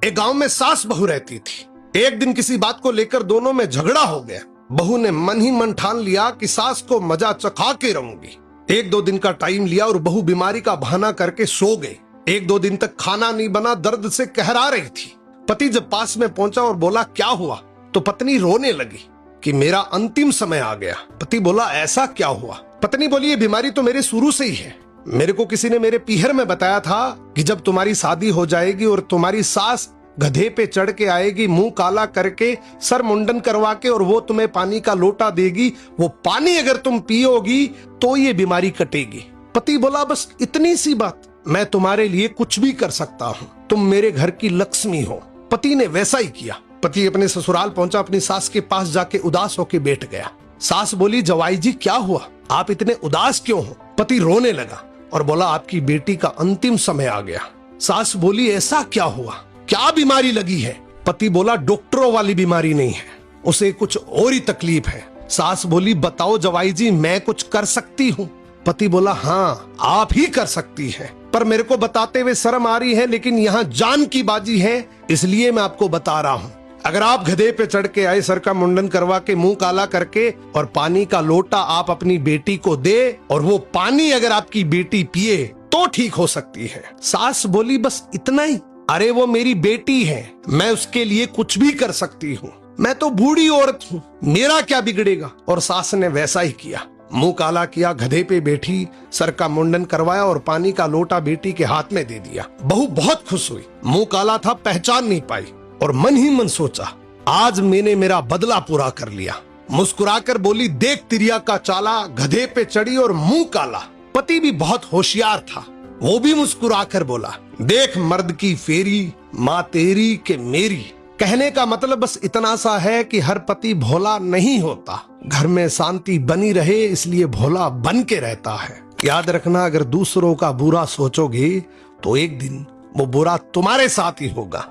एक गांव में सास बहू रहती थी। एक दिन किसी बात को लेकर दोनों में झगड़ा हो गया। बहू ने मन ही मन ठान लिया कि सास को मजा चखा के रहूंगी। 1-2 दिन का टाइम लिया और बहू बीमारी का बहाना करके सो गई। 1-2 दिन तक खाना नहीं बना, दर्द से कहरा रही थी। पति जब पास में पहुंचा और बोला क्या हुआ, तो पत्नी रोने लगी कि मेरा अंतिम समय आ गया। पति बोला ऐसा क्या हुआ? पत्नी बोली ये बीमारी तो मेरे शुरू से ही है। मेरे को किसी ने मेरे पीहर में बताया था कि जब तुम्हारी शादी हो जाएगी और तुम्हारी सास गधे पे चढ़ के आएगी, मुंह काला करके, सर मुंडन करवा के, और वो तुम्हें पानी का लोटा देगी, वो पानी अगर तुम पियोगी तो ये बीमारी कटेगी। पति बोला बस इतनी सी बात, मैं तुम्हारे लिए कुछ भी कर सकता हूँ, तुम मेरे घर की लक्ष्मी हो। पति ने वैसा ही किया। पति अपने ससुराल पहुंचा, अपनी सास के पास जाके उदास होके बैठ गया। सास बोली जवाई जी क्या हुआ, आप इतने उदास क्यों हो? पति रोने लगा और बोला आपकी बेटी का अंतिम समय आ गया। सास बोली ऐसा क्या हुआ, क्या बीमारी लगी है? पति बोला डॉक्टरों वाली बीमारी नहीं है, उसे कुछ और ही तकलीफ है। सास बोली बताओ जवाई जी, मैं कुछ कर सकती हूँ? पति बोला हाँ आप ही कर सकती हैं, पर मेरे को बताते हुए शर्म आ रही है, लेकिन यहाँ जान की बाजी है इसलिए मैं आपको बता रहा हूँ। अगर आप गधे पे चढ़ के आए, सर का मुंडन करवा के, मुंह काला करके, और पानी का लोटा आप अपनी बेटी को दे और वो पानी अगर आपकी बेटी पिए तो ठीक हो सकती है। सास बोली बस इतना ही? अरे वो मेरी बेटी है, मैं उसके लिए कुछ भी कर सकती हूँ, मैं तो बूढ़ी औरत हूँ, मेरा क्या बिगड़ेगा? और सास ने वैसा ही किया। मुंह काला किया, गधे पे बैठी, सर का मुंडन करवाया और पानी का लोटा बेटी के हाथ में दे दिया। बहू बहुत खुश हुई। मुंह काला था, पहचान नहीं पाई, और मन ही मन सोचा आज मैंने मेरा बदला पूरा कर लिया। मुस्कुराकर बोली देख तिरिया का चाला, गधे पे चढ़ी और मुंह काला। पति भी बहुत होशियार था, वो भी मुस्कुराकर बोला देख मर्द की फेरी, माँ तेरी के मेरी। कहने का मतलब बस इतना सा है कि हर पति भोला नहीं होता, घर में शांति बनी रहे इसलिए भोला बन के रहता है। याद रखना अगर दूसरों का बुरा सोचोगे तो एक दिन वो बुरा तुम्हारे साथ ही होगा।